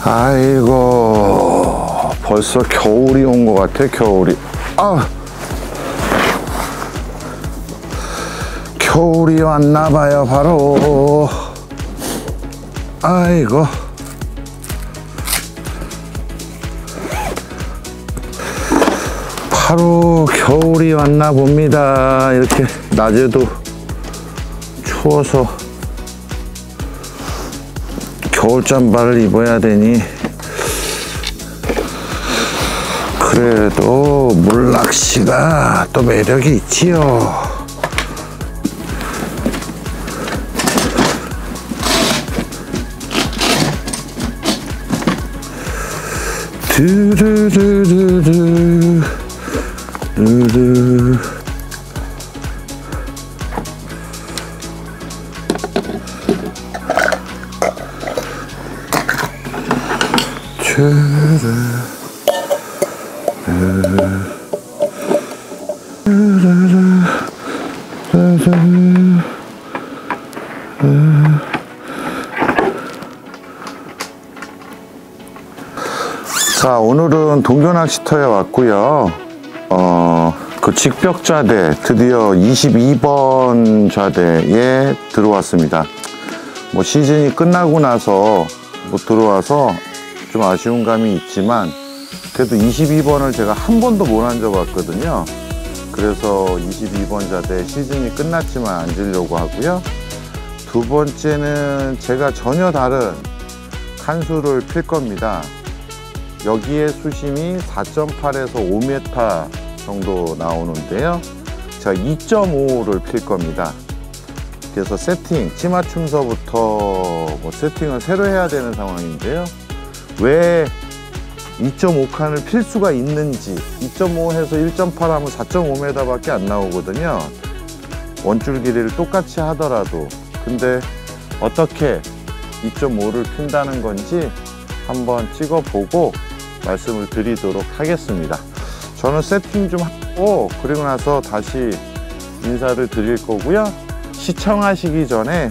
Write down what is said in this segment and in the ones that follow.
아이고, 벌써 겨울이 온 것 같아. 겨울이. 겨울이 왔나봐요. 바로. 아이고, 바로 겨울이 왔나 봅니다. 이렇게 낮에도 추워서 겨울 잠바를 입어야 되니, 그래도 물낚시가 또 매력이 있지요. 두루루루루 루루. 자, 오늘은 동교낚시터에 왔고요. 그 직벽좌대, 드디어 22번 좌대에 들어왔습니다. 뭐 시즌이 끝나고 나서 못 들어와서 좀 아쉬운 감이 있지만, 그래도 22번을 제가 한 번도 못 앉아봤거든요. 그래서 22번 좌대 시즌이 끝났지만 앉으려고 하고요. 두 번째는 제가 전혀 다른 칸수를 필 겁니다. 여기에 수심이 4.8에서 5m 정도 나오는데요. 제가 2.5를 필 겁니다. 그래서 세팅, 찌맞춤서부터 뭐 세팅을 새로 해야 되는 상황인데요. 왜 2.5칸을 필 수가 있는지, 2.5 해서 1.8 하면 4.5m 밖에 안 나오거든요. 원줄 길이를 똑같이 하더라도. 근데 어떻게 2.5를 핀다는 건지 한번 찍어보고 말씀을 드리도록 하겠습니다. 저는 세팅 좀 하고 그리고 나서 다시 인사를 드릴 거고요. 시청하시기 전에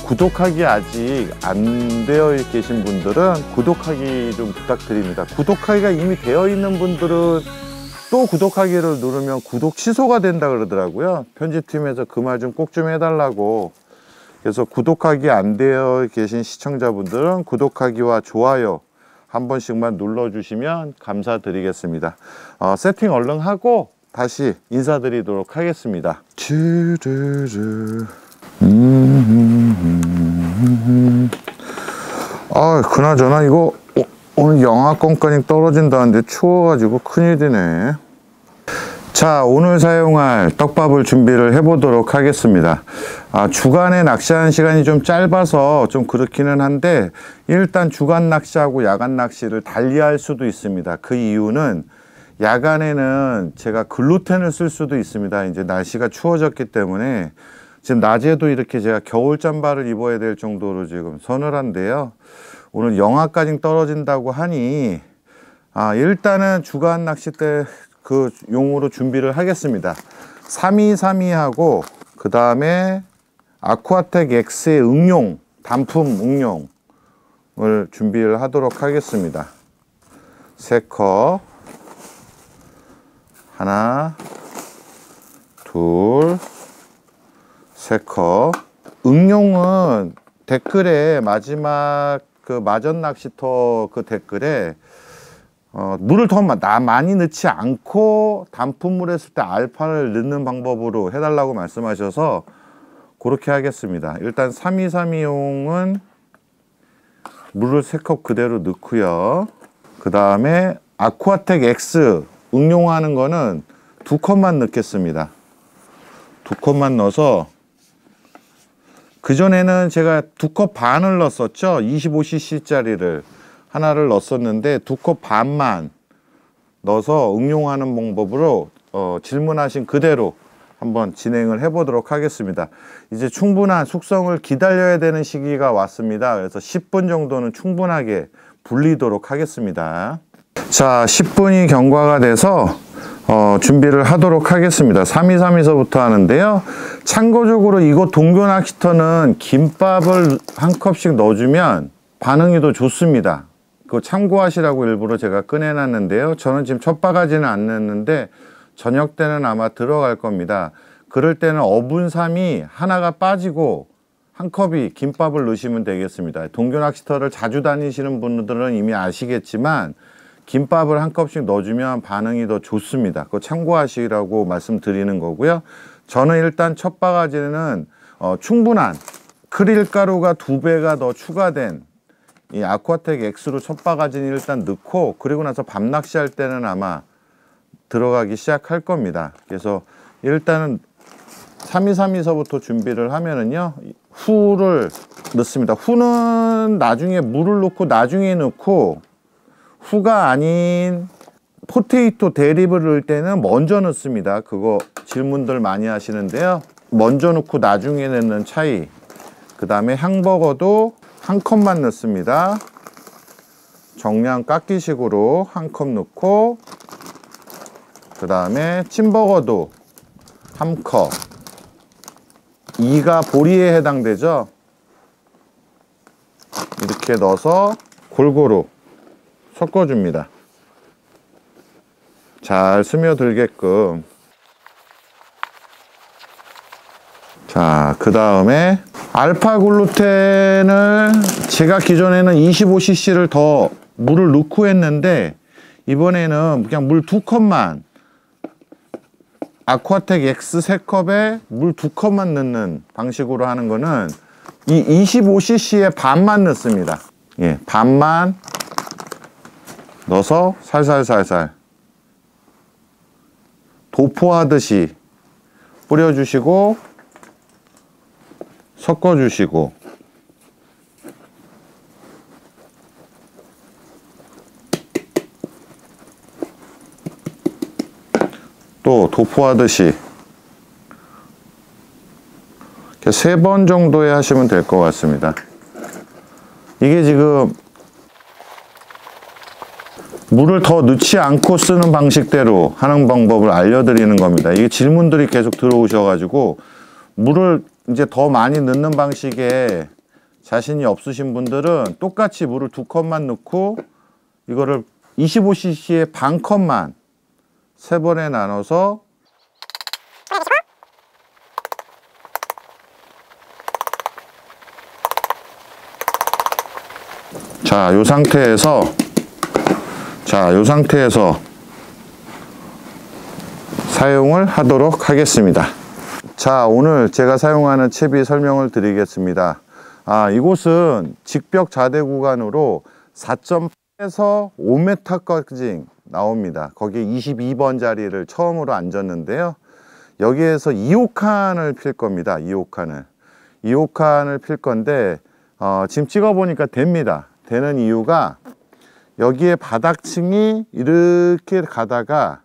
구독하기 아직 안 되어 계신 분들은 구독하기 좀 부탁드립니다. 구독하기가 이미 되어 있는 분들은 또 구독하기를 누르면 구독 취소가 된다 그러더라고요. 편집팀에서 그 말 좀 꼭 좀 해달라고. 그래서 구독하기 안 되어 계신 시청자분들은 구독하기와 좋아요 한 번씩만 눌러주시면 감사드리겠습니다. 세팅 얼른 하고 다시 인사드리도록 하겠습니다. 그나저나 이거 오늘 영하권까지 떨어진다는데 추워가지고 큰일이네. 자, 오늘 사용할 떡밥을 준비를 해 보도록 하겠습니다. 주간에 낚시하는 시간이 좀 짧아서 좀 그렇기는 한데, 일단 주간 낚시하고 야간 낚시를 달리할 수도 있습니다. 그 이유는 야간에는 제가 글루텐을 쓸 수도 있습니다. 이제 날씨가 추워졌기 때문에 지금 낮에도 이렇게 제가 겨울 잠바를 입어야 될 정도로 지금 서늘한데요. 오늘 영하까지 떨어진다고 하니 일단은 주간 낚시 때 그 용으로 준비를 하겠습니다. 3232하고 그 다음에 아쿠아텍 X의 응용, 단품 응용을 준비를 하도록 하겠습니다. 3컵, 하나, 둘, 3컵. 응용은 댓글에 마지막 그 마전 낚시터 그 댓글에 물을 더 많이 넣지 않고 단품물 했을 때 알파를 넣는 방법으로 해달라고 말씀하셔서 그렇게 하겠습니다. 일단 3232용은 물을 3컵 그대로 넣고요. 그 다음에 아쿠아텍 X 응용하는 거는 2컵만 넣겠습니다. 2컵만 넣어서, 그전에는 제가 2컵 반을 넣었었죠. 25cc 짜리를 하나를 넣었었는데 2컵 반만 넣어서 응용하는 방법으로 질문하신 그대로 한번 진행을 해 보도록 하겠습니다. 이제 충분한 숙성을 기다려야 되는 시기가 왔습니다. 그래서 10분 정도는 충분하게 불리도록 하겠습니다. 자, 10분이 경과가 돼서 준비를 하도록 하겠습니다. 3232서부터 하는데요. 참고적으로 이곳 동교낚시터는 김밥을 한 컵씩 넣어주면 반응이 더 좋습니다. 그거 참고하시라고 일부러 제가 꺼내놨는데요. 저는 지금 첫 바가지는 안 넣었는데 저녁 때는 아마 들어갈 겁니다. 그럴 때는 어분삼이 하나가 빠지고 한 컵이 김밥을 넣으시면 되겠습니다. 동교 낚시터를 자주 다니시는 분들은 이미 아시겠지만 김밥을 한 컵씩 넣어주면 반응이 더 좋습니다. 그거 참고하시라고 말씀드리는 거고요. 저는 일단 첫 바가지는 충분한 크릴가루가 2배가 더 추가된 이 아쿠아텍 X로 첫 바가지는 일단 넣고, 그리고 나서 밤낚시 할 때는 아마 들어가기 시작할 겁니다. 그래서 일단은 3232서부터 준비를 하면은요, 후를 넣습니다. 후는 나중에 물을 넣고 나중에 넣고, 후가 아닌 포테이토 대립을 넣을 때는 먼저 넣습니다. 그거 질문들 많이 하시는데요. 먼저 넣고 나중에 넣는 차이. 그 다음에 향버거도 한 컵만 넣습니다. 정량 깎기식으로 한 컵 넣고, 그 다음에 찜버거도 한 컵. 2가 보리에 해당되죠. 이렇게 넣어서 골고루 섞어줍니다. 잘 스며들게끔. 자, 그 다음에 알파글루텐을 제가 기존에는 25cc를 더 물을 넣고 했는데, 이번에는 그냥 물 2컵만, 아쿠아텍 X 3컵에 물 2컵만 넣는 방식으로 하는 거는 이 25cc에 반만 넣습니다. 예, 반만 넣어서 살살살살 도포하듯이 뿌려주시고 섞어주시고, 또 도포하듯이 3번 정도에 하시면 될 것 같습니다. 이게 지금 물을 더 넣지 않고 쓰는 방식대로 하는 방법을 알려드리는 겁니다. 이게 질문들이 계속 들어오셔가지고 물을 이제 더 많이 넣는 방식에 자신이 없으신 분들은 똑같이 물을 2컵만 넣고 이거를 25cc에 반 컵만 3번에 나눠서 자, 요 상태에서 사용을 하도록 하겠습니다. 자, 오늘 제가 사용하는 채비 설명을 드리겠습니다. 이곳은 직벽 자대 구간으로 4.8에서 5m까지 나옵니다. 거기에 22번 자리를 처음으로 앉았는데요. 여기에서 2호칸을 필 겁니다. 2호칸을 필 건데 지금 찍어 보니까 됩니다. 되는 이유가 여기에 바닥층이 이렇게 가다가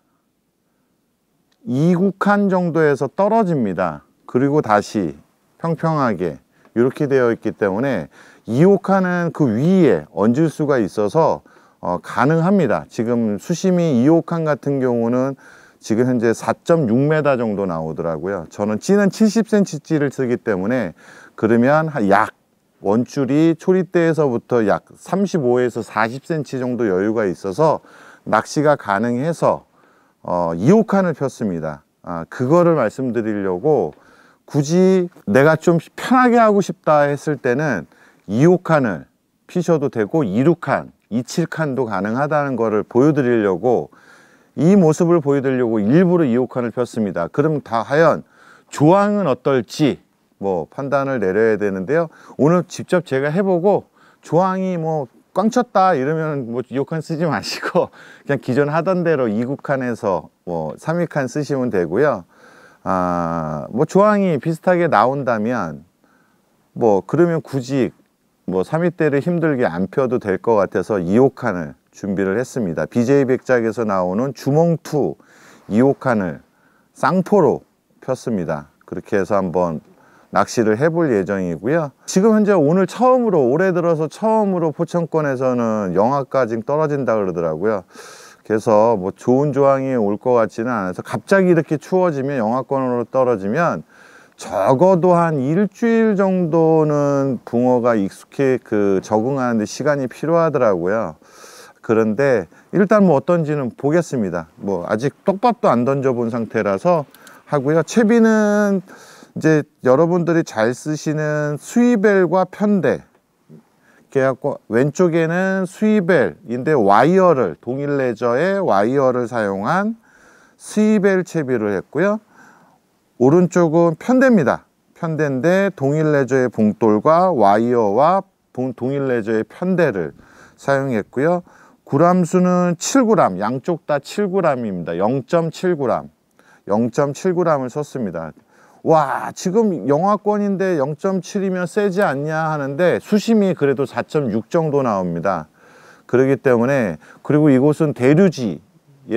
2국한 정도에서 떨어집니다. 그리고 다시 평평하게 이렇게 되어 있기 때문에 2호칸은 그 위에 얹을 수가 있어서 가능합니다. 지금 수심이 2호칸 같은 경우는 지금 현재 4.6m 정도 나오더라고요. 저는 찌는 70cm 찌를 쓰기 때문에 그러면 약 원줄이 초리대에서부터 약 35에서 40cm 정도 여유가 있어서 낚시가 가능해서 2호칸을 폈습니다. 그거를 말씀드리려고, 굳이 내가 좀 편하게 하고 싶다 했을 때는 2호칸을 피셔도 되고 2루칸, 27칸도 가능하다는 거를 보여드리려고, 이 모습을 보여드리려고 일부러 2호칸을 폈습니다. 그럼 과연 조항은 어떨지 판단을 내려야 되는데요. 오늘 직접 제가 해보고 조항이 꽝 쳤다 이러면 2호칸 쓰지 마시고 그냥 기존 하던 대로 2국칸에서 3위칸 쓰시면 되고요. 조항이 비슷하게 나온다면 그러면 굳이 3위대를 힘들게 안 펴도 될 것 같아서 2호칸을 준비를 했습니다. BJ 백작에서 나오는 주몽2 2호칸을 쌍포로 폈습니다. 그렇게 해서 한번 낚시를 해볼 예정이고요. 지금 현재 오늘 처음으로, 올해 들어서 처음으로 포천권에서는 영하까지 떨어진다 그러더라고요. 그래서 좋은 조항이 올 것 같지는 않아서, 갑자기 이렇게 추워지면 영하권으로 떨어지면 적어도 한 일주일 정도는 붕어가 적응하는데 시간이 필요하더라고요. 그런데 일단 뭐 어떤지는 보겠습니다. 뭐 아직 떡밥도 안 던져본 상태라서 하고요. 채비는 이제 여러분들이 잘 쓰시는 스위벨과 편대, 그래갖고 왼쪽에는 스위벨인데 와이어를, 동일 레저의 와이어를 사용한 스위벨 채비를 했고요. 오른쪽은 편대입니다. 편대인데 동일 레저의 봉돌과 와이어와 동일 레저의 편대를 사용했고요. 구람수는 7g, 양쪽 다 7g입니다. 0.7g, 0.7g을 썼습니다. 와, 지금 영하권인데 0.7이면 세지 않냐 하는데 수심이 그래도 4.6 정도 나옵니다. 그렇기 때문에, 그리고 이곳은 대류지에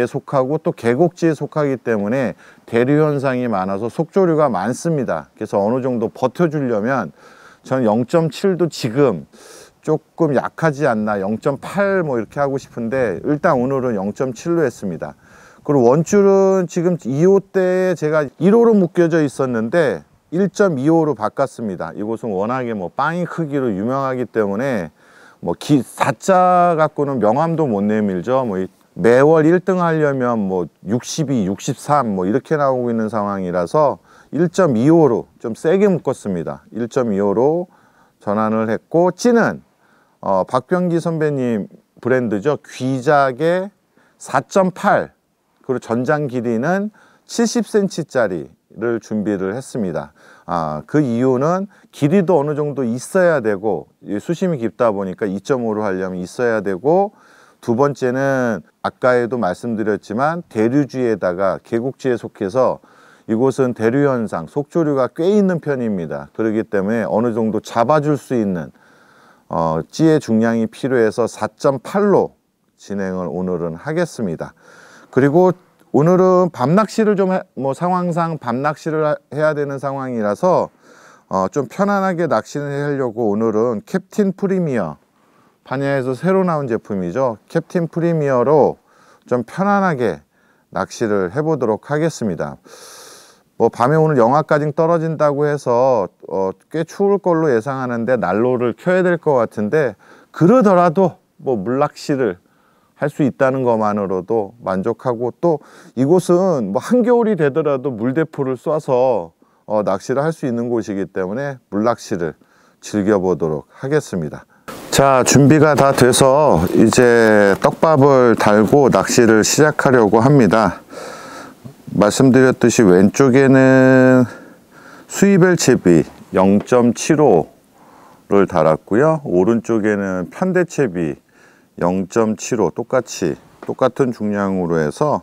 속하고 또 계곡지에 속하기 때문에 대류 현상이 많아서 속조류가 많습니다. 그래서 어느 정도 버텨주려면 저는 0.7도 지금 조금 약하지 않나, 0.8 뭐 이렇게 하고 싶은데 일단 오늘은 0.7로 했습니다. 그리고 원줄은 지금 2호 때에 제가 1호로 묶여져 있었는데 1.25로 바꿨습니다. 이곳은 워낙에 뭐 빵이 크기로 유명하기 때문에 뭐 4자 갖고는 명함도 못 내밀죠. 뭐 매월 1등 하려면 뭐 62, 63 뭐 이렇게 나오고 있는 상황이라서 1.25로 좀 세게 묶었습니다. 1.25로 전환을 했고, 찌는 박병기 선배님 브랜드죠. 귀작의 4.8, 그리고 전장 길이는 70cm 짜리를 준비를 했습니다. 그 이유는 길이도 어느 정도 있어야 되고, 수심이 깊다 보니까 2.5로 하려면 있어야 되고, 두 번째는 아까에도 말씀드렸지만 대류지에다가 계곡지에 속해서 이곳은 대류 현상, 속조류가 꽤 있는 편입니다. 그렇기 때문에 어느 정도 잡아줄 수 있는 찌의 중량이 필요해서 4.8로 진행을 오늘은 하겠습니다. 그리고 오늘은 밤낚시를 상황상 밤낚시를 해야 되는 상황이라서 좀 편안하게 낚시를 하려고 오늘은 캡틴 프리미어, 파니아에서 새로 나온 제품이죠. 캡틴 프리미어로 좀 편안하게 낚시를 해보도록 하겠습니다. 뭐 밤에 오늘 영하까지 떨어진다고 해서 꽤 추울 걸로 예상하는데 난로를 켜야 될 것 같은데, 그러더라도 뭐 물낚시를 할 수 있다는 것만으로도 만족하고, 또 이곳은 뭐 한겨울이 되더라도 물대포를 쏴서 낚시를 할 수 있는 곳이기 때문에 물낚시를 즐겨보도록 하겠습니다. 자, 준비가 다 돼서 이제 떡밥을 달고 낚시를 시작하려고 합니다. 말씀드렸듯이 왼쪽에는 스위벨 채비 0.75를 달았고요. 오른쪽에는 편대 채비 0.75 똑같은 중량으로 해서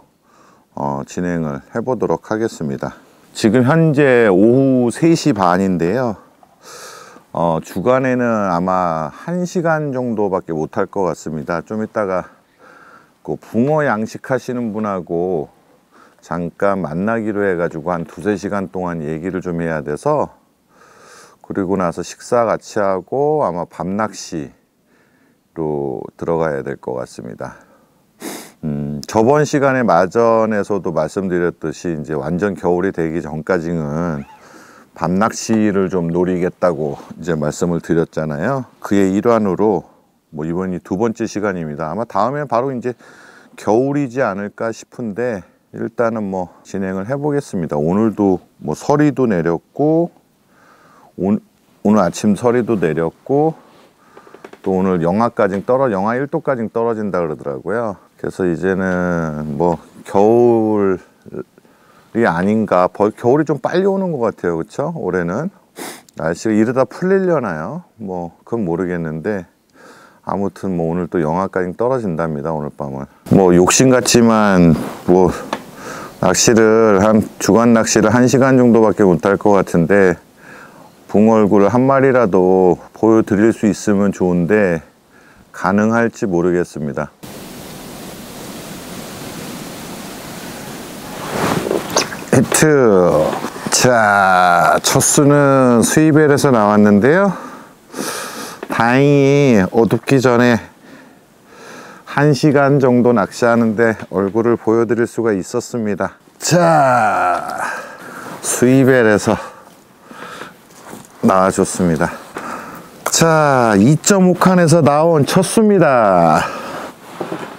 진행을 해 보도록 하겠습니다. 지금 현재 오후 3시 반인데요. 주간에는 아마 1시간 정도밖에 못 할 것 같습니다. 좀 이따가 그 붕어 양식하시는 분하고 잠깐 만나기로 해가지고 한 2-3시간 동안 얘기를 좀 해야 돼서, 그리고 나서 식사 같이 하고 아마 밤낚시로 들어가야 될 것 같습니다. 저번 시간에 마전에서도 말씀드렸듯이 이제 완전 겨울이 되기 전까지는 밤낚시를 좀 노리겠다고 이제 말씀을 드렸잖아요. 그의 일환으로 뭐 이번이 2번째 시간입니다. 아마 다음에 바로 이제 겨울이지 않을까 싶은데, 일단은 뭐 진행을 해 보겠습니다. 오늘도 뭐 서리도 내렸고, 오늘 아침 서리도 내렸고, 또 오늘 영하 1도까지 떨어진다 그러더라고요. 그래서 이제는 뭐 겨울이 아닌가, 겨울이 좀 빨리 오는 것 같아요. 그렇죠? 올해는 날씨가 이러다 풀리려나요? 뭐 그건 모르겠는데, 아무튼 뭐 오늘 또 영하까지 떨어진답니다. 오늘 밤은 뭐 욕심 같지만 뭐 주간 낚시를 1시간 정도밖에 못 할 것 같은데, 붕어 얼굴을 한 마리라도 보여드릴 수 있으면 좋은데 가능할지 모르겠습니다. 히트. 자, 첫 수는 스위벨에서 나왔는데요. 다행히 어둡기 전에 1시간 정도 낚시하는데 얼굴을 보여드릴 수가 있었습니다. 자, 스위벨에서 나와줬습니다. 자, 2.5칸에서 나온 첫 수입니다.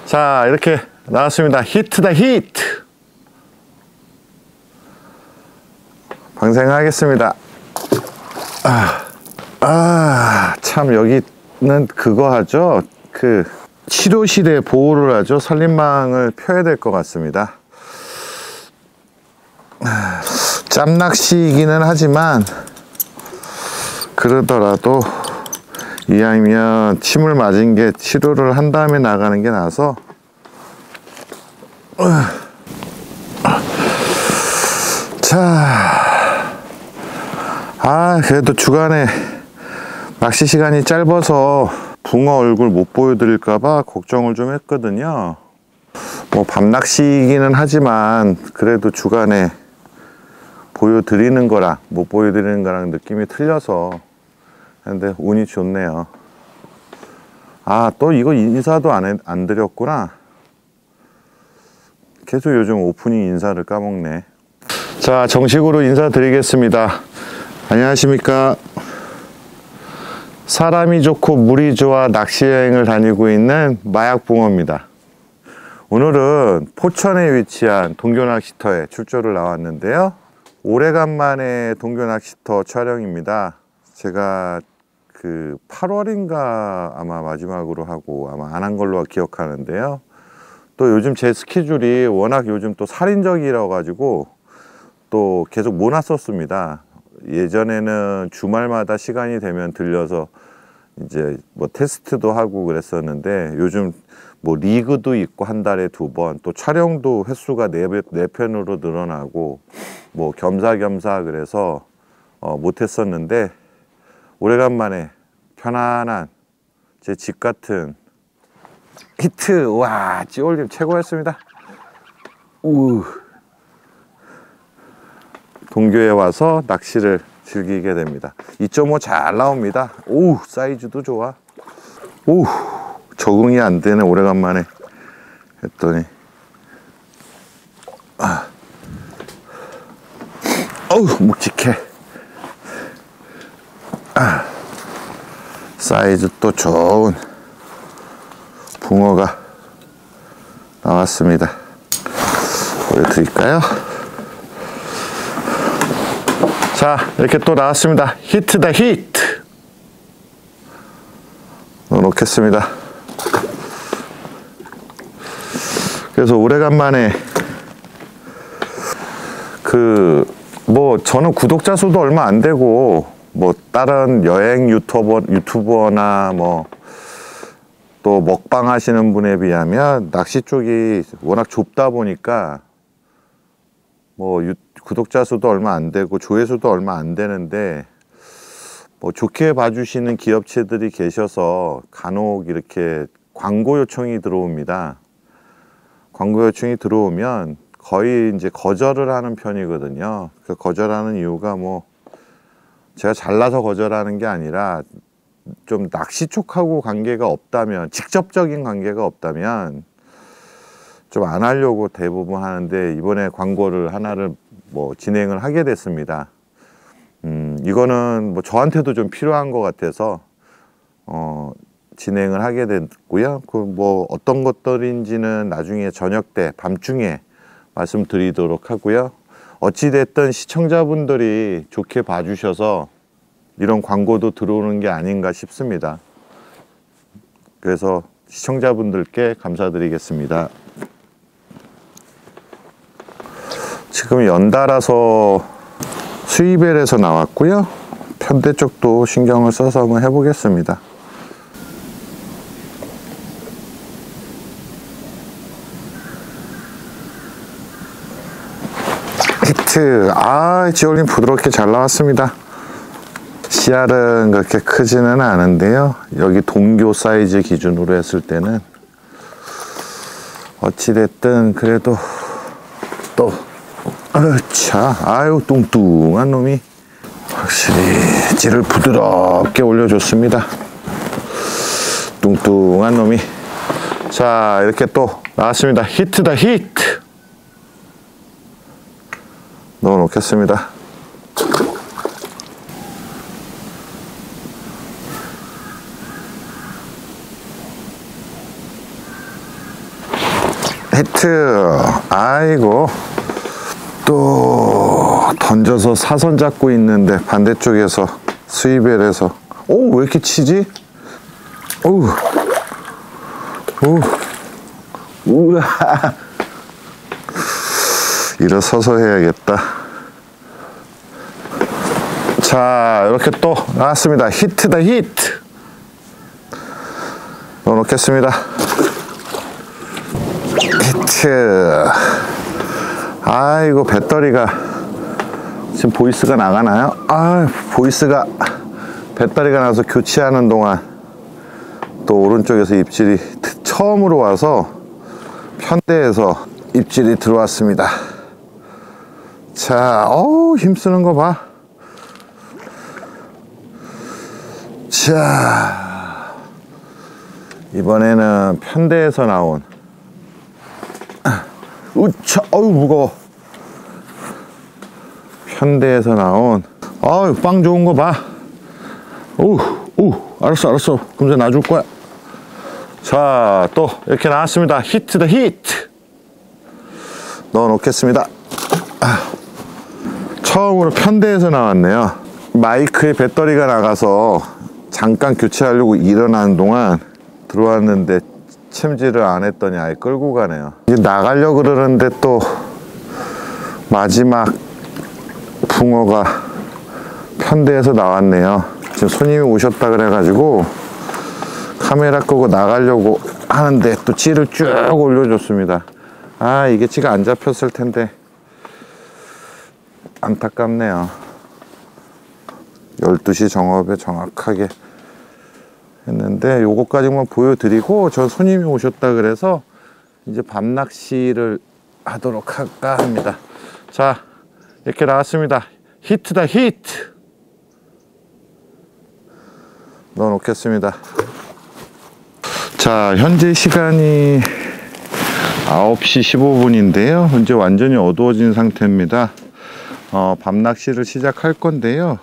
자, 이렇게 나왔습니다. 히트다 히트. 방생하겠습니다. 참 여기는 그거 하죠. 그 치료실에 보호를 하죠. 산림망을 펴야 될 것 같습니다. 짬낚시이기는 하지만 그러더라도 이왕이면 침을 맞은 게 치료를 한 다음에 나가는 게 나아서 자, 그래도 주간에 낚시 시간이 짧아서 붕어 얼굴 못 보여드릴까봐 걱정을 좀 했거든요. 뭐 밤낚시이기는 하지만 그래도 주간에 보여드리는 거랑 못 보여드리는 거랑 느낌이 틀려서. 근데 운이 좋네요. 또 이거 인사도 안 드렸구나. 계속 요즘 오프닝 인사를 까먹네. 자, 정식으로 인사드리겠습니다. 안녕하십니까. 사람이 좋고 물이 좋아 낚시여행을 다니고 있는 마약붕어입니다. 오늘은 포천에 위치한 동교낚시터에 출조를 나왔는데요. 오래간만에 동교낚시터 촬영입니다. 제가 그 8월인가 아마 마지막으로 하고 아마 안 한 걸로 기억하는데요. 또 요즘 제 스케줄이 워낙 요즘 또 살인적이라 가지고 또 계속 못 왔었습니다. 예전에는 주말마다 시간이 되면 들려서 이제 뭐 테스트도 하고 그랬었는데 요즘 뭐 리그도 있고 한 달에 2번, 또 촬영도 횟수가 4편으로 늘어나고 뭐 겸사겸사 그래서 못 했었는데 오래간만에 편안한 제 집 같은 히트. 와, 찌올림 최고였습니다. 동교에 와서 낚시를 즐기게 됩니다. 2.5 잘 나옵니다. 사이즈도 좋아. 적응이 안 되네. 오래간만에 했더니 묵직해. 사이즈 또 좋은 붕어가 나왔습니다. 보여드릴까요? 자, 이렇게 또 나왔습니다. 히트다 히트. 넣어놓겠습니다. 그래서 오래간만에 저는 구독자 수도 얼마 안 되고 뭐 다른 여행 유튜버나 뭐 또 먹방 하시는 분에 비하면 낚시 쪽이 워낙 좁다 보니까 뭐 구독자 수도 얼마 안 되고 조회수도 얼마 안 되는데 뭐 좋게 봐주시는 기업체들이 계셔서 간혹 이렇게 광고 요청이 들어옵니다. 광고 요청이 들어오면 거의 이제 거절을 하는 편이거든요. 그 거절하는 이유가 뭐 제가 잘나서 거절하는 게 아니라 좀 낚시 쪽하고 관계가 없다면, 직접적인 관계가 없다면 좀 안 하려고 대부분 하는데 이번에 광고를 하나를 뭐 진행을 하게 됐습니다. 이거는 뭐 저한테도 좀 필요한 것 같아서 진행을 하게 됐고요. 그 뭐 어떤 것들인지는 나중에 저녁 때 밤중에 말씀드리도록 하고요. 어찌됐든 시청자분들이 좋게 봐주셔서 이런 광고도 들어오는 게 아닌가 싶습니다. 그래서 시청자분들께 감사드리겠습니다. 지금 연달아서 수입벨에서 나왔고요. 편대 쪽도 신경을 써서 한번 해보겠습니다. 히트. 지올림 부드럽게 잘 나왔습니다. 씨알은 그렇게 크지는 않은데요. 여기 동교 사이즈 기준으로 했을 때는 어찌됐든 그래도 또 뚱뚱한 놈이 확실히 찌를 부드럽게 올려줬습니다. 뚱뚱한 놈이. 자, 이렇게 또 나왔습니다. 히트다 히트. 넣어 놓겠습니다. 히트. 아이고, 또 던져서 사선 잡고 있는데 반대쪽에서 스위벨에서 오, 왜 이렇게 치지? 오우, 오, 우와. 일어서서 해야겠다. 자, 이렇게 또 나왔습니다. 히트다, 히트. 넣어놓겠습니다. 히트. 아이고, 배터리가 지금 보이스가 나가나요? 아, 보이스가 배터리가 나서 교체하는 동안 또 오른쪽에서 입질이 처음으로 와서 편대에서 입질이 들어왔습니다. 자, 어우, 힘쓰는 거 봐. 자, 이번에는 편대에서 나온 우차, 어우, 무거워. 편대에서 나온, 어우, 빵 좋은 거 봐. 오, 알았어. 그럼 전 놔줄 거야. 자, 또 이렇게 나왔습니다. 히트다, 히트. 넣어 놓겠습니다. 처음으로 편대에서 나왔네요. 마이크에 배터리가 나가서 잠깐 교체하려고 일어나는 동안 들어왔는데 챔질을 안 했더니 아예 끌고 가네요. 이제 나가려고 그러는데 또 마지막 붕어가 편대에서 나왔네요. 지금 손님이 오셨다 그래가지고 카메라 끄고 나가려고 하는데 또 찌를 쭉 올려줬습니다. 아, 이게 찌가 안 잡혔을 텐데 안타깝네요. 12시 정업에 정확하게 했는데 요거까지만 보여드리고, 저 손님이 오셨다 그래서 이제 밤 낚시를 하도록 할까 합니다. 자, 이렇게 나왔습니다. 히트다, 히트. 넣어 놓겠습니다. 자, 현재 시간이 9시 15분인데요 이제 완전히 어두워진 상태입니다. 밤 낚시를 시작할 건데요.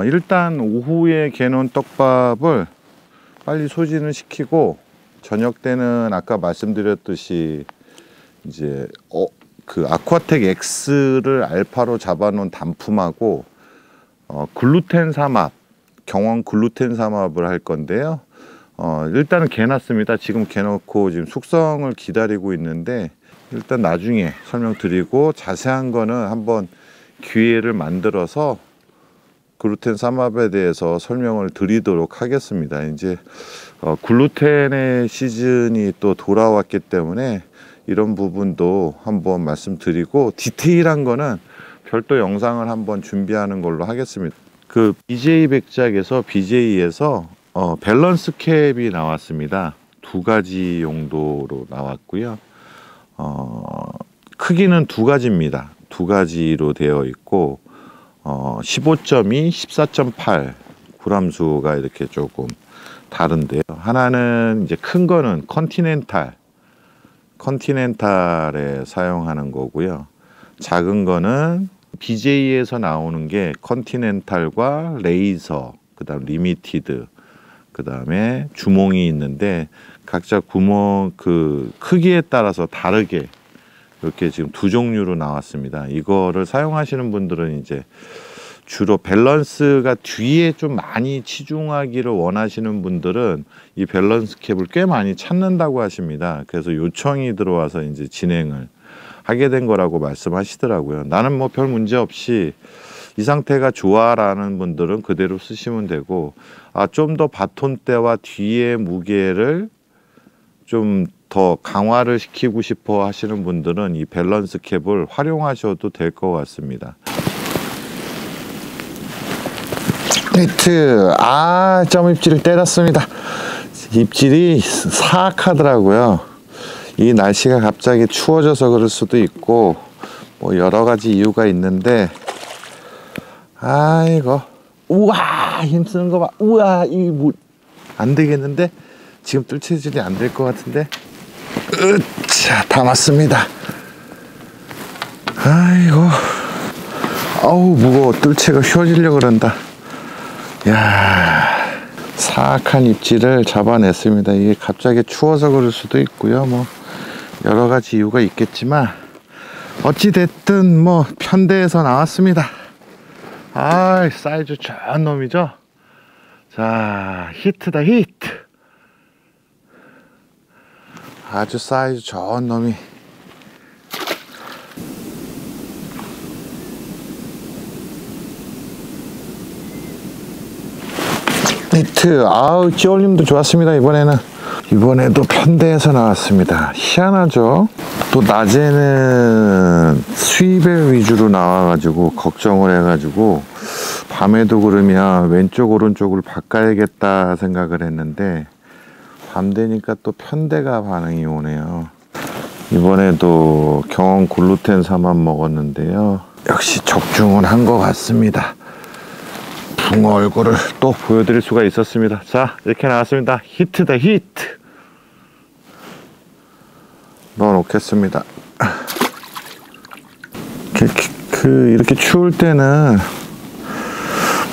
일단 오후에 개놓은 떡밥을 빨리 소진을 시키고, 저녁 때는 아까 말씀드렸듯이 이제 그 아쿠아텍 X를 알파로 잡아놓은 단품하고 글루텐 삼합, 경원 글루텐 삼합을 할 건데요. 일단은 개놨습니다. 지금 개놓고 지금 숙성을 기다리고 있는데, 일단 나중에 설명드리고 자세한 거는 한번 기회를 만들어서 글루텐 삼합에 대해서 설명을 드리도록 하겠습니다. 이제 글루텐의 시즌이 또 돌아왔기 때문에 이런 부분도 한번 말씀드리고, 디테일한 거는 별도 영상을 한번 준비하는 걸로 하겠습니다. 그 BJ 백작에서 BJ에서 밸런스 캡이 나왔습니다. 2가지 용도로 나왔고요. 크기는 2가지입니다. 2가지로 되어 있고 15.2, 14.8 구람수가 이렇게 조금 다른데요. 하나는 이제 큰 거는 컨티넨탈에 사용하는 거고요. 작은 거는 BJ에서 나오는 게 컨티넨탈과 레이저, 그 다음 리미티드, 그 다음에 주몽이 있는데 각자 구멍 그 크기에 따라서 다르게 이렇게 지금 2종류로 나왔습니다. 이거를 사용하시는 분들은 이제 주로 밸런스가 뒤에 좀 많이 치중하기를 원하시는 분들은 이 밸런스 캡을 꽤 많이 찾는다고 하십니다. 그래서 요청이 들어와서 이제 진행을 하게 된 거라고 말씀하시더라고요. 나는 뭐 별 문제 없이 이 상태가 좋아라는 분들은 그대로 쓰시면 되고, 좀 더 바톤대와 뒤에 무게를 좀 더 강화를 시키고 싶어 하시는 분들은 이 밸런스 캡을 활용하셔도 될 것 같습니다. 히트. 점 입질을 때렸습니다. 입질이 사악하더라고요. 이 날씨가 갑자기 추워져서 그럴 수도 있고 뭐 여러 가지 이유가 있는데, 아이고, 우와, 힘쓰는 거 봐. 우와, 이게 뭐 안 되겠는데? 지금 뜰채질이 안 될 것 같은데? 으차, 다 맞습니다. 아이고, 아우, 무거워. 뜰채가 휘어지려고 그런다. 야, 사악한 입질을 잡아냈습니다. 이게 갑자기 추워서 그럴 수도 있고요. 뭐 여러 가지 이유가 있겠지만 어찌됐든 뭐 편대에서 나왔습니다. 아, 사이즈 좋은 놈이죠. 자, 히트다 히트. 아주 사이즈 좋은 놈이. 히트. 아우, 찌올림도 좋았습니다. 이번에도 편대에서 나왔습니다. 희한하죠. 또 낮에는 수입의 위주로 나와가지고 걱정을 해가지고 밤에도 그러면 왼쪽 오른쪽을 바꿔야겠다 생각을 했는데 밤 되니까 또 편대가 반응이 오네요. 이번에도 경원 글루텐 3만 먹었는데요, 역시 적중은 한 것 같습니다. 붕어 얼굴을 또 보여드릴 수가 있었습니다. 자, 이렇게 나왔습니다. 히트다 히트. 넣어놓겠습니다. 이렇게 추울 때는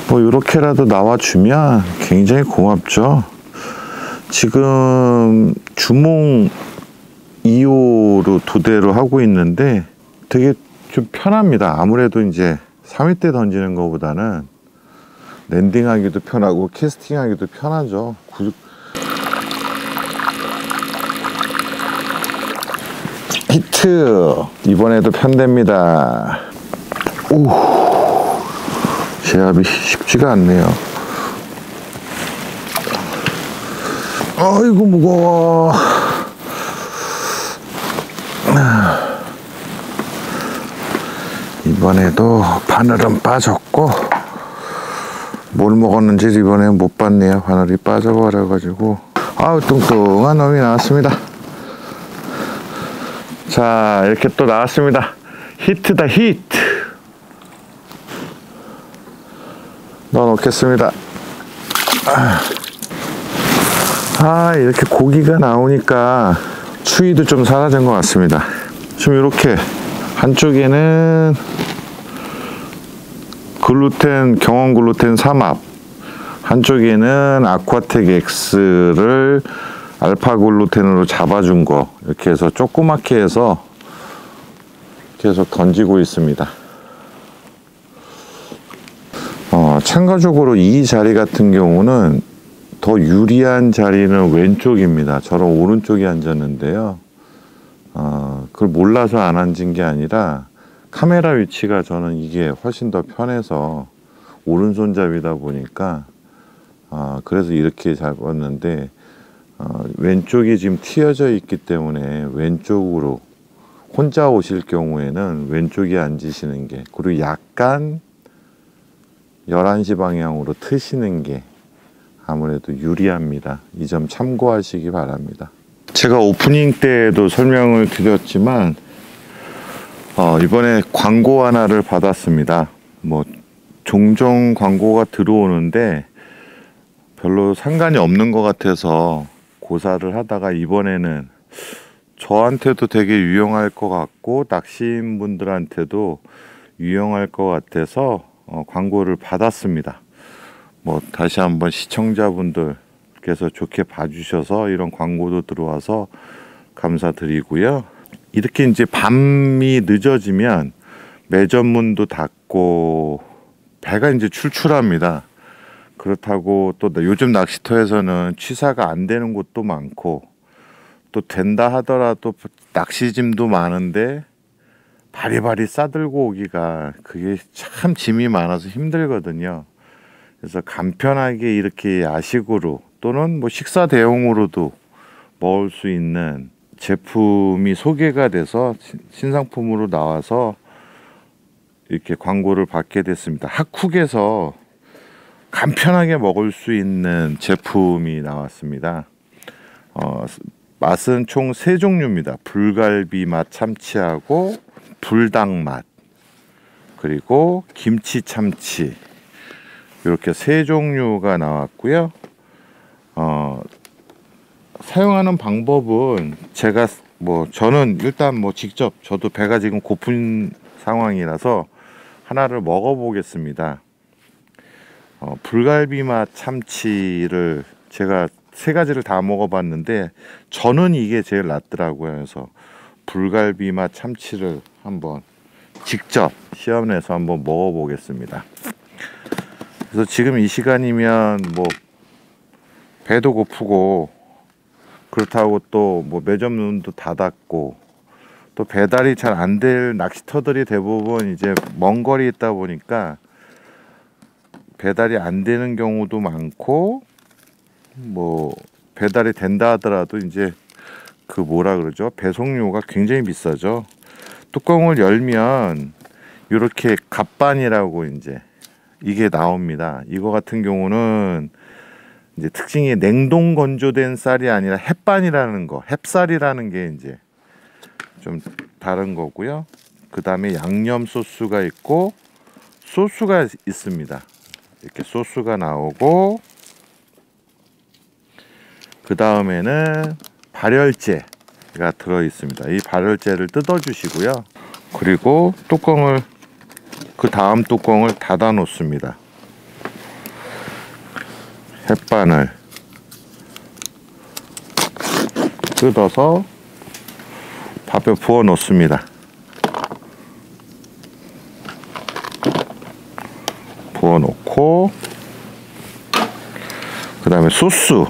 뭐 이렇게라도 나와주면 굉장히 고맙죠. 지금 주몽 2호로 2대로 하고 있는데 되게 좀 편합니다. 아무래도 이제 3위 때 던지는 것보다는 랜딩하기도 편하고 캐스팅하기도 편하죠. 히트. 이번에도 편대입니다. 오, 제압이 쉽지가 않네요. 아이고 무거워. 이번에도 바늘은 빠졌고 뭘 먹었는지 이번에 못 봤네요. 바늘이 빠져버려가지고. 아우, 뚱뚱한 놈이 나왔습니다. 자, 이렇게 또 나왔습니다. 히트다 히트. 넣어놓겠습니다. 이렇게 고기가 나오니까 추위도 좀 사라진 것 같습니다. 지금 이렇게 한쪽에는 경원 글루텐 3합, 한쪽에는 아쿠아텍 X를 알파 글루텐으로 잡아준 거, 이렇게 해서 조그맣게 해서 계속 던지고 있습니다. 참가적으로 이 자리 같은 경우는 더 유리한 자리는 왼쪽입니다. 저는 오른쪽에 앉았는데요, 그걸 몰라서 안 앉은 게 아니라 카메라 위치가 저는 이게 훨씬 더 편해서 오른손잡이다 보니까 그래서 이렇게 잡았는데, 왼쪽이 지금 튀어져 있기 때문에 왼쪽으로 혼자 오실 경우에는 왼쪽에 앉으시는 게, 그리고 약간 11시 방향으로 트시는 게 아무래도 유리합니다. 이 점 참고하시기 바랍니다. 제가 오프닝 때에도 설명을 드렸지만 이번에 광고 하나를 받았습니다. 뭐 종종 광고가 들어오는데 별로 상관이 없는 것 같아서 고사를 하다가 이번에는 저한테도 되게 유용할 것 같고 낚시인 분들한테도 유용할 것 같아서 광고를 받았습니다. 뭐 다시 한번 시청자분들께서 좋게 봐주셔서 이런 광고도 들어와서 감사드리고요. 이렇게 이제 밤이 늦어지면 매점문도 닫고 배가 이제 출출합니다. 그렇다고 또 요즘 낚시터에서는 취사가 안 되는 곳도 많고, 또 된다 하더라도 낚시짐도 많은데 바리바리 싸들고 오기가 그게 참 짐이 많아서 힘들거든요. 그래서 간편하게 이렇게 야식으로 또는 뭐 식사 대용으로도 먹을 수 있는 제품이 소개가 돼서 신상품으로 나와서 이렇게 광고를 받게 됐습니다. 핫쿡에서 간편하게 먹을 수 있는 제품이 나왔습니다. 맛은 총 3종류입니다. 불갈비 맛 참치하고 불닭 맛, 그리고 김치 참치, 이렇게 3종류가 나왔고요. 사용하는 방법은 제가 저는 일단 직접 저도 배가 지금 고픈 상황이라서 하나를 먹어보겠습니다. 불갈비 맛 참치를 제가 3가지를 다 먹어봤는데 저는 이게 제일 낫더라고요. 그래서 불갈비 맛 참치를 한번 직접 시험내서 한번 먹어보겠습니다. 그래서 지금 이 시간이면 뭐 배도 고프고 그렇다고 또 뭐 매점 문도 닫았고 또 배달이 잘 안 될 낚시터들이 대부분 이제 먼 거리 있다 보니까 배달이 안 되는 경우도 많고 뭐 배달이 된다 하더라도 이제 그 뭐라 그러죠? 배송료가 굉장히 비싸죠. 뚜껑을 열면 이렇게 갑반이라고 이제 이게 나옵니다. 이거 같은 경우는 이제 특징이 냉동 건조된 쌀이 아니라 햇반이라는 거, 햅쌀이라는 게 이제 좀 다른 거고요. 그 다음에 양념 소스가 있고 소스가 있습니다. 이렇게 소스가 나오고 그 다음에는 발열제가 들어 있습니다. 이 발열제를 뜯어 주시고요. 그리고 뚜껑을 그 다음 뚜껑을 닫아 놓습니다. 햇반을 뜯어서 밥에 부어 놓습니다. 부어 놓고 그 다음에 소스,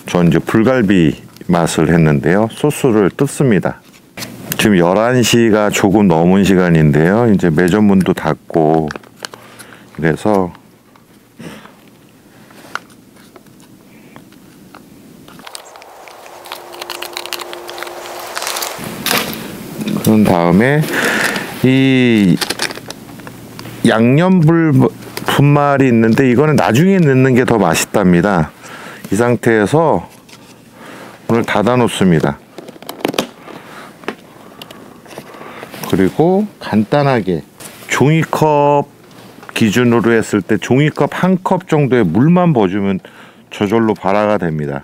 전 이제 불갈비 맛을 했는데요. 소스를 뜯습니다. 지금 11시가 조금 넘은 시간인데요. 이제 매점 문도 닫고 그래서 그런 다음에 이 양념 분말이 있는데 이거는 나중에 넣는 게 더 맛있답니다. 이 상태에서 문을 닫아 놓습니다. 그리고 간단하게 종이컵 기준으로 했을 때 종이컵 한 컵 정도의 물만 부어주면 저절로 발화가 됩니다.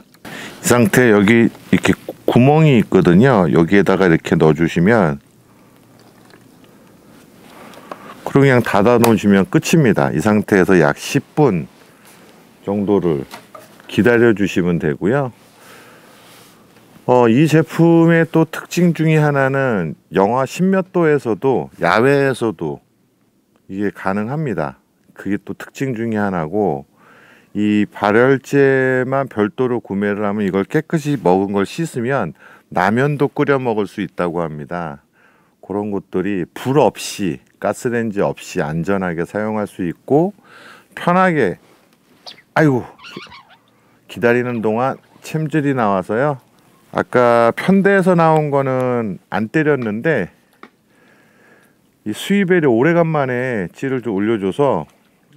이 상태에 여기 이렇게 구멍이 있거든요. 여기에다가 이렇게 넣어주시면 그리고 그냥 닫아 놓으시면 끝입니다. 이 상태에서 약 10분 정도를 기다려 주시면 되고요. 이 제품의 또 특징 중에 하나는 영하 10몇 도에서도 야외에서도 이게 가능합니다. 그게 또 특징 중에 하나고 이 발열제만 별도로 구매를 하면 이걸 깨끗이 먹은 걸 씻으면 라면도 끓여 먹을 수 있다고 합니다. 그런 것들이 불 없이 가스레인지 없이 안전하게 사용할 수 있고 편하게 아이고 기다리는 동안 챔질이 나와서요. 아까 편대에서 나온 거는 안 때렸는데 이 수입벨이 오래간만에 찌를 좀 올려줘서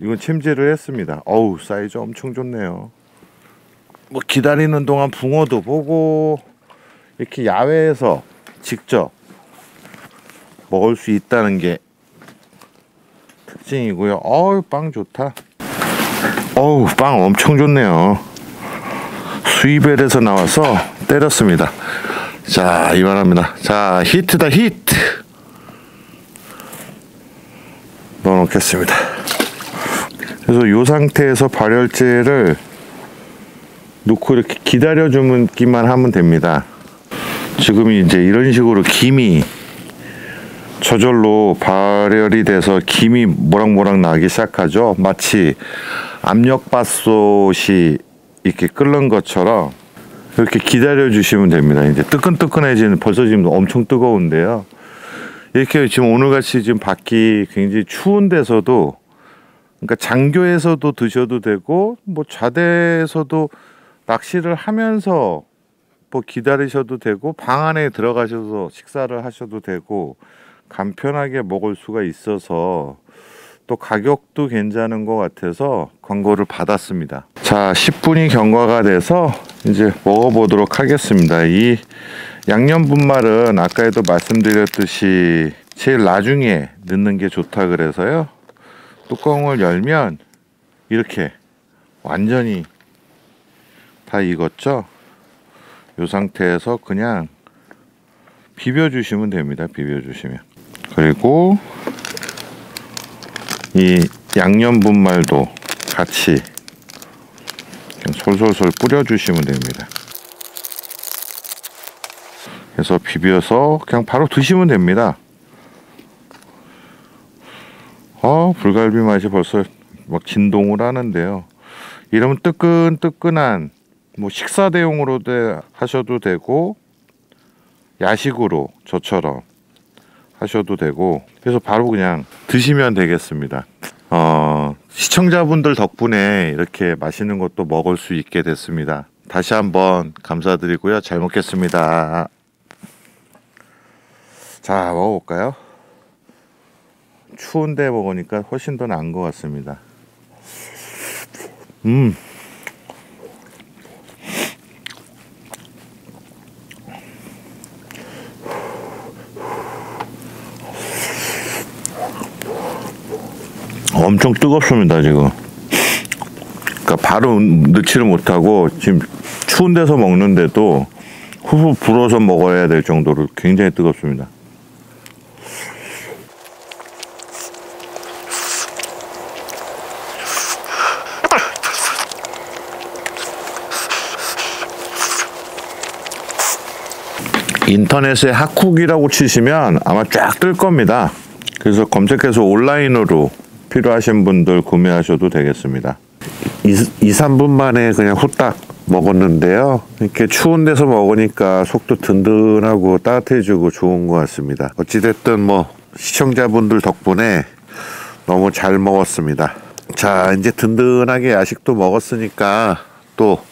이건 챔질을 했습니다. 어우 사이즈 엄청 좋네요. 뭐 기다리는 동안 붕어도 보고 이렇게 야외에서 직접 먹을 수 있다는 게 특징이고요. 어우 빵 좋다. 어우 빵 엄청 좋네요. 수입벨에서 나와서 때렸습니다. 자 이만합니다. 자 히트다 히트 넣어 놓겠습니다. 그래서 이 상태에서 발열제를 놓고 이렇게 기다려 주기만 하면 됩니다. 지금 이제 이런 식으로 김이 저절로 발열이 돼서 김이 모락모락 나기 시작하죠. 마치 압력밥솥이 이렇게 끓는 것처럼 이렇게 기다려 주시면 됩니다. 이제 뜨끈뜨끈해지는 벌써 지금 엄청 뜨거운데요. 이렇게 지금 오늘같이 지금 밖이 굉장히 추운 데서도 그러니까 장교에서도 드셔도 되고 뭐 좌대에서도 낚시를 하면서 뭐 기다리셔도 되고 방 안에 들어가셔서 식사를 하셔도 되고 간편하게 먹을 수가 있어서 또 가격도 괜찮은 것 같아서 광고를 받았습니다. 자 10분이 경과가 돼서 이제 먹어보도록 하겠습니다. 이 양념 분말은 아까에도 말씀드렸듯이 제일 나중에 넣는 게 좋다 그래서요. 뚜껑을 열면 이렇게 완전히 다 익었죠. 이 상태에서 그냥 비벼주시면 됩니다. 비벼주시면. 그리고 이 양념 분말도 같이 그냥 솔솔솔 뿌려주시면 됩니다. 해서 비벼서 그냥 바로 드시면 됩니다. 불갈비 맛이 벌써 막 진동을 하는데요. 이러면 뜨끈뜨끈한 뭐 식사 대용으로 하셔도 되고 야식으로 저처럼 하셔도 되고, 그래서 바로 그냥 드시면 되겠습니다. 시청자분들 덕분에 이렇게 맛있는 것도 먹을 수 있게 됐습니다. 다시 한번 감사드리고요. 잘 먹겠습니다. 자, 먹어볼까요? 추운데 먹으니까 훨씬 더 나은 것 같습니다. 엄청 뜨겁습니다 지금. 그러니까 바로 넣지를 못하고 지금 추운 데서 먹는데도 후후 불어서 먹어야 될 정도로 굉장히 뜨겁습니다. 인터넷에 핫쿡이라고 치시면 아마 쫙 뜰 겁니다. 그래서 검색해서 온라인으로 필요하신 분들 구매하셔도 되겠습니다. 2-3분 만에 그냥 후딱 먹었는데요. 이렇게 추운 데서 먹으니까 속도 든든하고 따뜻해지고 좋은 것 같습니다. 어찌됐든 뭐 시청자분들 덕분에 너무 잘 먹었습니다. 자, 이제 든든하게 야식도 먹었으니까 또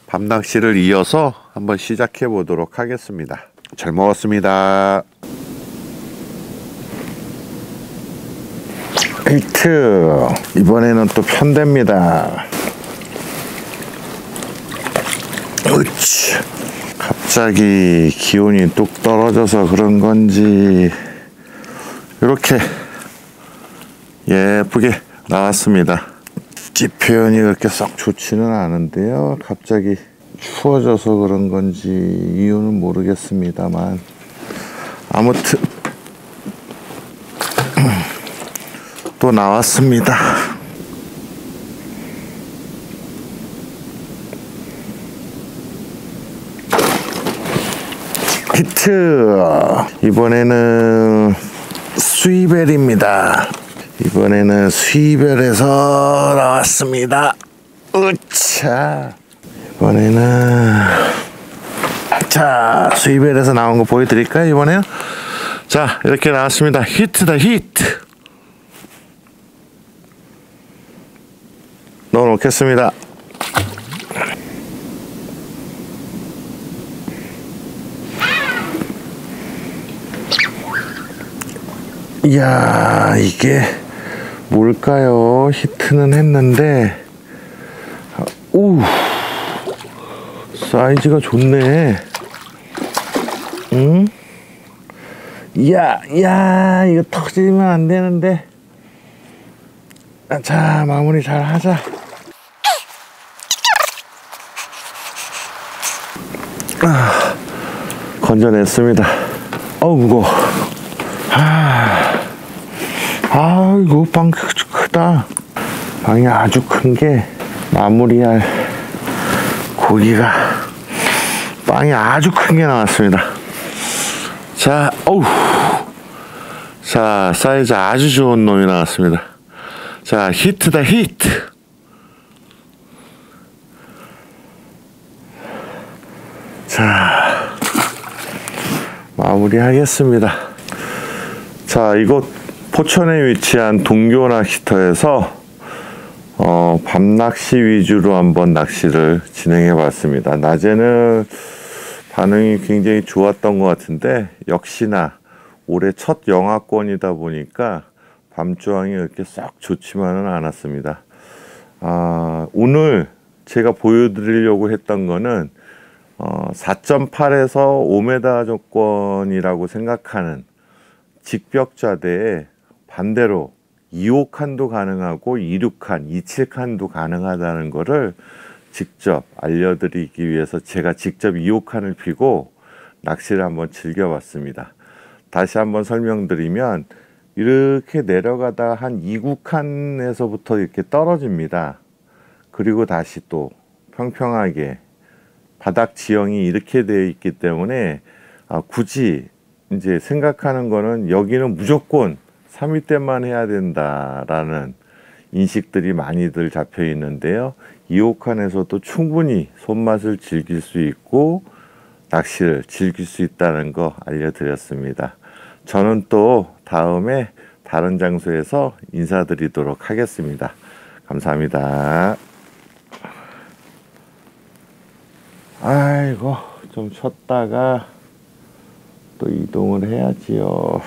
밤낚시를 이어서 한번 시작해 보도록 하겠습니다. 잘 먹었습니다. 히트! 이번에는 또 편대입니다. 으치! 갑자기 기온이 뚝 떨어져서 그런 건지 이렇게 예쁘게 나왔습니다. 집 표현이 그렇게 썩 좋지는 않은데요. 갑자기 추워져서 그런 건지 이유는 모르겠습니다만 아무튼 또 나왔습니다. 히트! 이번에는 수이벨입니다. 이번에는 수이벨에서 나왔습니다. 으차! 이번에는 자, 수이벨에서 나온 거 보여드릴까요? 이번에는 자, 이렇게 나왔습니다. 히트다, 히트! 넣어 놓겠습니다. 이야, 이게 뭘까요? 히트는 했는데 오, 사이즈가 좋네. 응? 야, 이거 터지면 안 되는데. 자, 마무리 잘 하자. 건져냈습니다. 무거워. 이거 빵 크다. 빵이 아주 큰 게 마무리할 고기가 빵이 아주 큰 게 나왔습니다. 자, 자, 사이즈 아주 좋은 놈이 나왔습니다. 자, 히트다, 히트. 자, 마무리 하겠습니다. 자, 이곳 포천에 위치한 동교 낚시터에서 밤낚시 위주로 한번 낚시를 진행해 봤습니다. 낮에는 반응이 굉장히 좋았던 것 같은데 역시나 올해 첫 영하권이다 보니까 밤조항이 이렇게 썩 좋지만은 않았습니다. 오늘 제가 보여드리려고 했던 거는 4.8에서 5m 조건이라고 생각하는 직벽좌대에 반대로 2호칸도 가능하고 2.6칸, 2.7칸도 가능하다는 거를 직접 알려드리기 위해서 제가 직접 2호칸을 피고 낚시를 한번 즐겨봤습니다. 다시 한번 설명드리면 이렇게 내려가다 한 2구칸에서부터 이렇게 떨어집니다. 그리고 다시 또 평평하게 바닥 지형이 이렇게 되어 있기 때문에 굳이 이제 생각하는 거는 여기는 무조건 3위 때만 해야 된다라는 인식들이 많이들 잡혀 있는데요. 이호칸에서도 충분히 손맛을 즐길 수 있고 낚시를 즐길 수 있다는 거 알려드렸습니다. 저는 또 다음에 다른 장소에서 인사드리도록 하겠습니다. 감사합니다. 아이고, 좀 쉬었다가 또 이동을 해야지요.